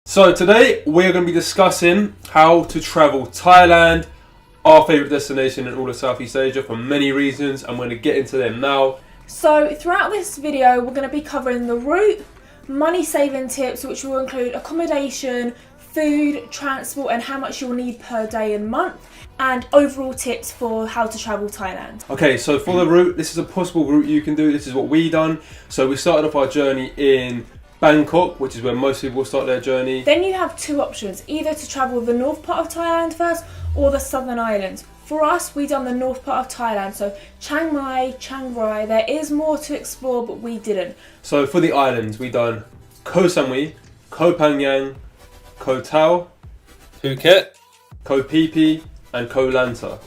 So today we're going to be discussing how to travel Thailand, our favourite destination in all of Southeast Asia for many reasons. I'm going to get into them now. So throughout this video we're going to be covering the route, money saving tips which will include accommodation, food, transport and how much you'll need per day and month, and overall tips for how to travel Thailand. Okay, so for the route, this is a possible route you can do. This is what we done. So we started off our journey in Bangkok, which is where most people start their journey. Then you have two options, either to travel the north part of Thailand first or the southern islands. For us, we done the north part of Thailand, so Chiang Mai, Chiang Rai. There is more to explore, but we didn't. So for the islands, we done Koh Samui, Koh Phangan, Koh Tao, Phuket, Koh Phi Phi and Koh Lanta.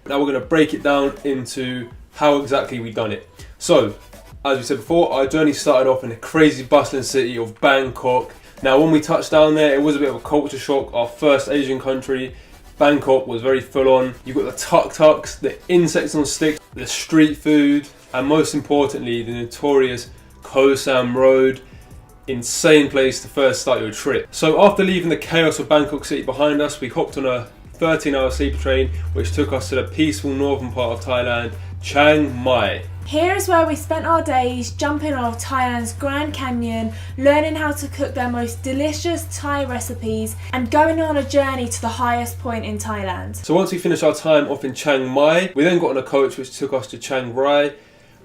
Now we're going to break it down into how exactly we done it. So, as we said before, our journey started off in the crazy bustling city of Bangkok. Now when we touched down there, it was a bit of a culture shock. Our first Asian country. Bangkok was very full on. You've got the tuk-tuks, the insects on sticks, the street food, and most importantly, the notorious Koh Sam Road. Insane place to first start your trip. So after leaving the chaos of Bangkok city behind us, we hopped on a 13-hour sleeper train which took us to the peaceful northern part of Thailand, Chiang Mai. Here is where we spent our days jumping off Thailand's Grand Canyon, learning how to cook their most delicious Thai recipes and going on a journey to the highest point in Thailand. So once we finished our time off in Chiang Mai, we then got on a coach which took us to Chiang Rai.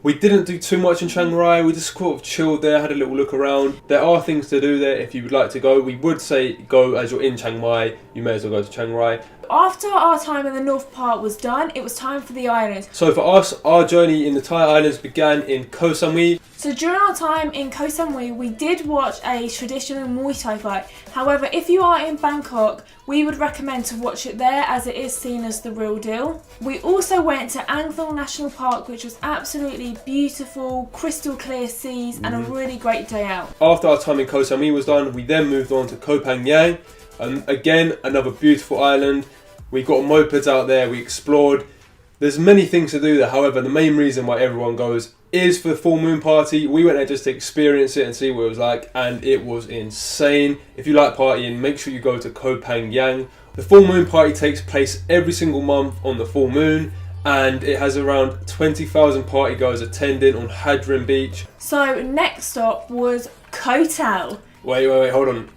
We didn't do too much in Chiang Rai, we just sort of chilled there, had a little look around. There are things to do there if you would like to go. We would say go as you're in Chiang Mai, you may as well go to Chiang Rai. After our time in the north part was done, it was time for the islands. So for us, our journey in the Thai islands began in Koh Samui. So during our time in Koh Samui, we did watch a traditional Muay Thai fight. However, if you are in Bangkok, we would recommend to watch it there as it is seen as the real deal. We also went to Ang Thong National Park, which was absolutely beautiful, crystal clear seas and a really great day out. After our time in Koh Samui was done, we then moved on to Koh Phangan. Again, another beautiful island. We got mopeds out there, we explored. There's many things to do there, however, the main reason why everyone goes is for the full moon party. We went there just to experience it and see what it was like, and it was insane. If you like partying, make sure you go to Koh Phangan. The full moon party takes place every single month on the full moon, and it has around 20,000 party goers attending on Hadron Beach. So next stop was Koh Tao. Wait, hold on.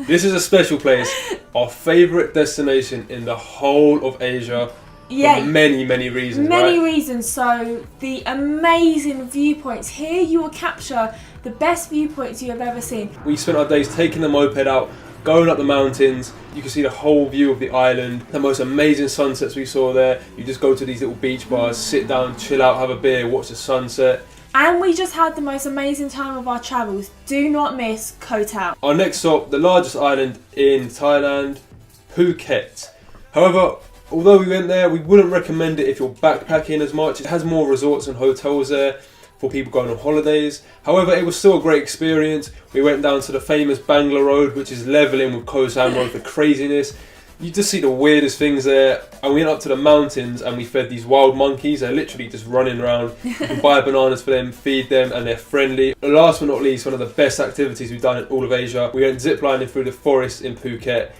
This is a special place, our favourite destination in the whole of Asia. Yeah, for many reasons. Many right? reasons. So the amazing viewpoints. Here you will capture the best viewpoints you have ever seen. We spent our days taking the moped out, going up the mountains. You can see the whole view of the island. The most amazing sunsets we saw there. You just go to these little beach bars, sit down, chill out, have a beer, watch the sunset. And we just had the most amazing time of our travels. Do not miss Koh Tao. Our next stop, the largest island in Thailand, Phuket. However, although we went there, we wouldn't recommend it if you're backpacking as much. It has more resorts and hotels there for people going on holidays. However, it was still a great experience. We went down to the famous Bangla Road, which is levelling with Koh Sam Road for craziness. You just see the weirdest things there. And we went up to the mountains and we fed these wild monkeys. They're literally just running around. You can buy bananas for them, feed them, and they're friendly. Last but not least, one of the best activities we've done in all of Asia. We went ziplining through the forest in Phuket.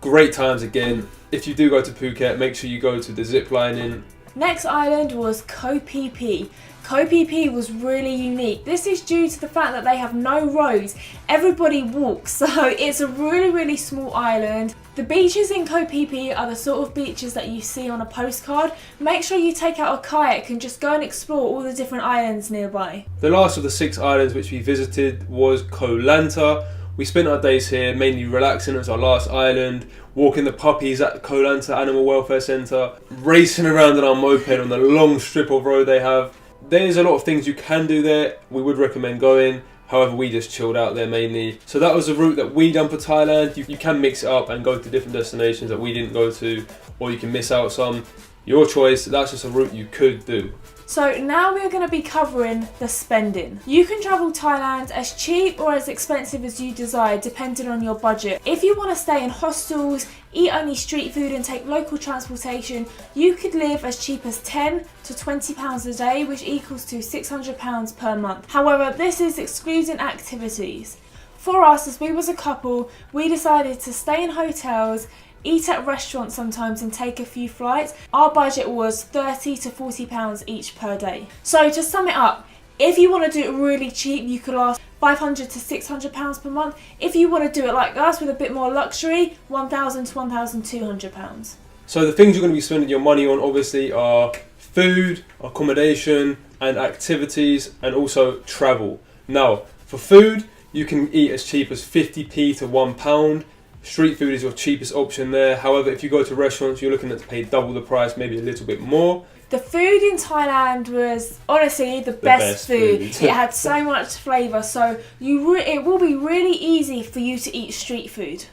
Great times again. If you do go to Phuket, make sure you go to the ziplining. Next island was Koh Phi Phi. Koh Phi Phi was really unique. This is due to the fact that they have no roads. Everybody walks, so it's a really small island. The beaches in Koh Phi Phi are the sort of beaches that you see on a postcard. Make sure you take out a kayak and just go and explore all the different islands nearby. The last of the 6 islands which we visited was Koh Lanta. We spent our days here mainly relaxing. It was our last island, walking the puppies at the Koh Lanta Animal Welfare Centre, racing around on our moped on the long strip of road they have. There's a lot of things you can do there. We would recommend going. However, we just chilled out there mainly. So that was the route that we done for Thailand. You can mix it up and go to different destinations that we didn't go to, or you can miss out some. Your choice. That's just a route you could do. So now we're going to be covering the spending. You can travel Thailand as cheap or as expensive as you desire depending on your budget. If you want to stay in hostels, eat only street food and take local transportation, you could live as cheap as £10 to £20 a day, which equals to £600 per month. However, this is excluding activities. For us, as we was a couple, we decided to stay in hotels, eat at restaurants sometimes and take a few flights. Our budget was £30 to £40 each per day. So to sum it up, if you want to do it really cheap, you could last £500 to £600 per month. If you want to do it like us with a bit more luxury, £1,000 to £1,200. So the things you're going to be spending your money on obviously are food, accommodation and activities, and also travel. Now for food, you can eat as cheap as 50p to £1. Street food is your cheapest option there. However, if you go to restaurants, you're looking at to pay double the price, maybe a little bit more. The food in Thailand was honestly the best food. It had so much flavour, so it will be really easy for you to eat street food.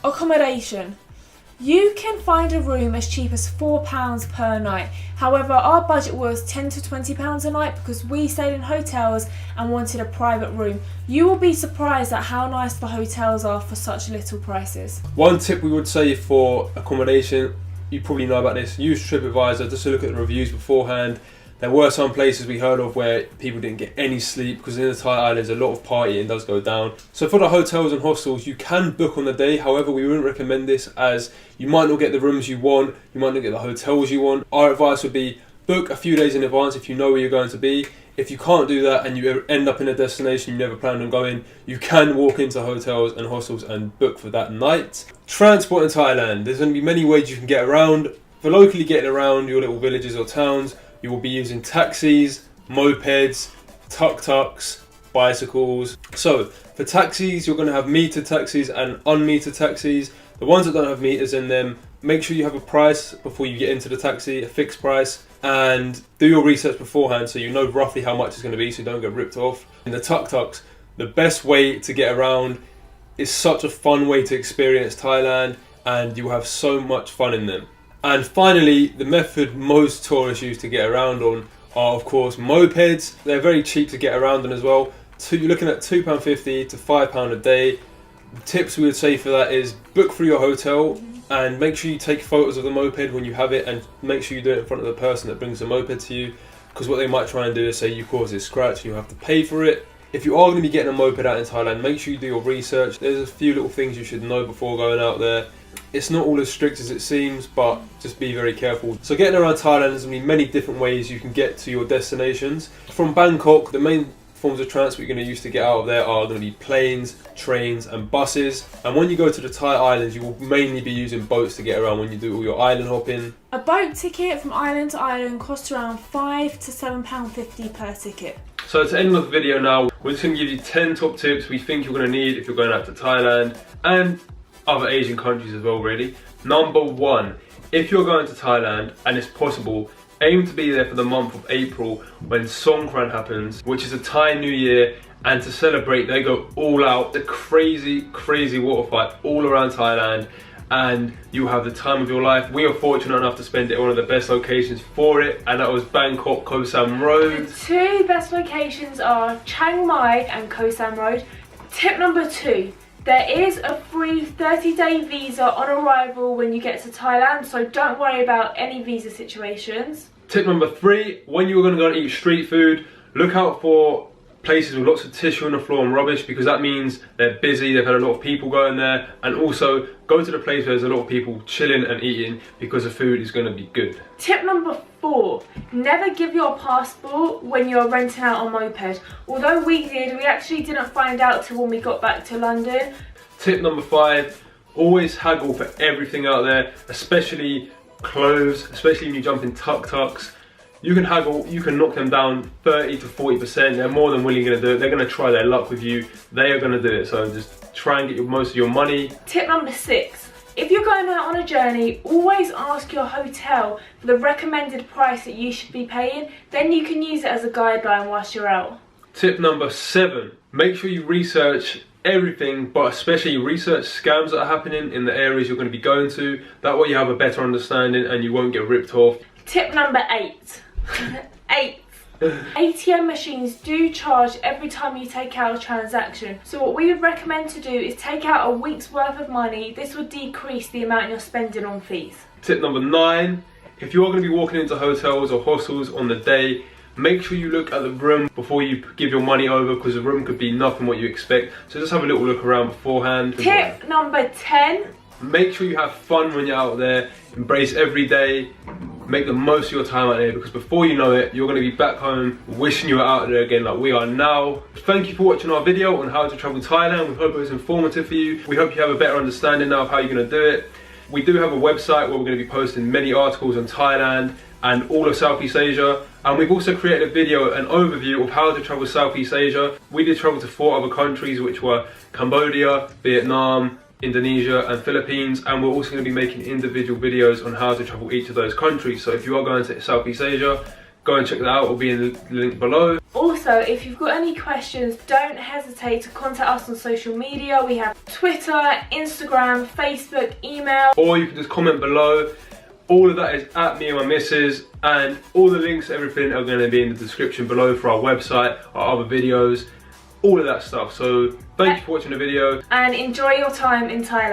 Accommodation. You can find a room as cheap as £4 per night. However, our budget was £10 to £20 a night because we stayed in hotels and wanted a private room. You will be surprised at how nice the hotels are for such little prices. One tip we would say for accommodation, you probably know about this, use TripAdvisor just to look at the reviews beforehand. There were some places we heard of where people didn't get any sleep because in the Thai islands a lot of partying does go down. So for the hotels and hostels, you can book on the day. However, we wouldn't recommend this as you might not get the rooms you want, you might not get the hotels you want. Our advice would be book a few days in advance if you know where you're going to be. If you can't do that and you end up in a destination you never planned on going, you can walk into hotels and hostels and book for that night. Transport in Thailand. There's going to be many ways you can get around. For locally getting around your little villages or towns, you will be using taxis, mopeds, tuk-tuks, bicycles. So for taxis, you're going to have metered taxis and unmetered taxis. The ones that don't have meters in them, make sure you have a price before you get into the taxi, a fixed price, and do your research beforehand so you know roughly how much it's going to be so you don't get ripped off. And the tuk-tuks, the best way to get around, is such a fun way to experience Thailand and you will have so much fun in them. And finally, the method most tourists use to get around on are of course mopeds. They're very cheap to get around on as well. You're looking at £2.50 to £5 a day. The tips we would say for that is book through your hotel and make sure you take photos of the moped when you have it and make sure you do it in front of the person that brings the moped to you, because what they might try and do is say you caused a scratch and you have to pay for it. If you are going to be getting a moped out in Thailand, make sure you do your research. There's a few little things you should know before going out there. It's not all as strict as it seems, but just be very careful. So getting around Thailand, there's going to be many different ways you can get to your destinations. From Bangkok, the main forms of transport you're going to use to get out of there are going to be planes, trains and buses. And when you go to the Thai islands, you will mainly be using boats to get around when you do all your island hopping. A boat ticket from island to island costs around £5 to £7.50 per ticket. So to end off the video now, we're just going to give you 10 top tips we think you're going to need if you're going out to Thailand and other Asian countries as well really. Number 1, if you're going to Thailand and it's possible, aim to be there for the month of April when Songkran happens, which is a Thai New Year, and to celebrate they go all out. The crazy water fight all around Thailand and you have the time of your life. We are fortunate enough to spend it at one of the best locations for it, and that was Bangkok Koh Sam Road. The two best locations are Chiang Mai and Koh Sam Road. Tip number 2, there is a free 30-day visa on arrival when you get to Thailand, so don't worry about any visa situations. Tip number 3, when you're going to go and eat street food, look out for places with lots of tissue on the floor and rubbish, because that means they're busy, they've had a lot of people going there, and also go to the place where there's a lot of people chilling and eating because the food is going to be good. Tip number 4, never give your passport when you're renting out a moped. Although we did, we actually didn't find out till when we got back to London. Tip number 5, always haggle for everything out there, especially clothes, especially when you jump in tuk-tuks. You can haggle, you can knock them down 30 to 40%. They're more than willing to do it. They're going to try their luck with you. They are going to do it. So just try and get most of your money. Tip number 6. If you're going out on a journey, always ask your hotel for the recommended price that you should be paying. Then you can use it as a guideline whilst you're out. Tip number 7. Make sure you research everything, but especially research scams that are happening in the areas you're going to be going to. That way you have a better understanding and you won't get ripped off. Tip number 8. 8. ATM machines do charge every time you take out a transaction. So what we would recommend to do is take out a week's worth of money. This would decrease the amount you're spending on fees. Tip number 9. If you are going to be walking into hotels or hostels on the day, Make sure you look at the room before you give your money over, because the room could be nothing what you expect. So just have a little look around beforehand. Tip number 10. Make sure you have fun when you're out there. Embrace every day. Make the most of your time out there, because before you know it, you're going to be back home wishing you were out there again like we are now. Thank you for watching our video on how to travel Thailand. We hope it was informative for you. We hope you have a better understanding now of how you're going to do it. We do have a website where we're going to be posting many articles on Thailand and all of Southeast Asia. And we've also created a video, an overview of how to travel Southeast Asia. We did travel to 4 other countries, which were Cambodia, Vietnam, Indonesia and Philippines, and we're also going to be making individual videos on how to travel each of those countries. So if you are going to Southeast Asia, go and check that out. It will be in the link below. Also, if you've got any questions, don't hesitate to contact us on social media. We have Twitter, Instagram, Facebook, email. Or you can just comment below. All of that is at me and my missus, and all the links, everything are going to be in the description below for our website, our other videos, all of that stuff. So thank you for watching the video. And enjoy your time in Thailand.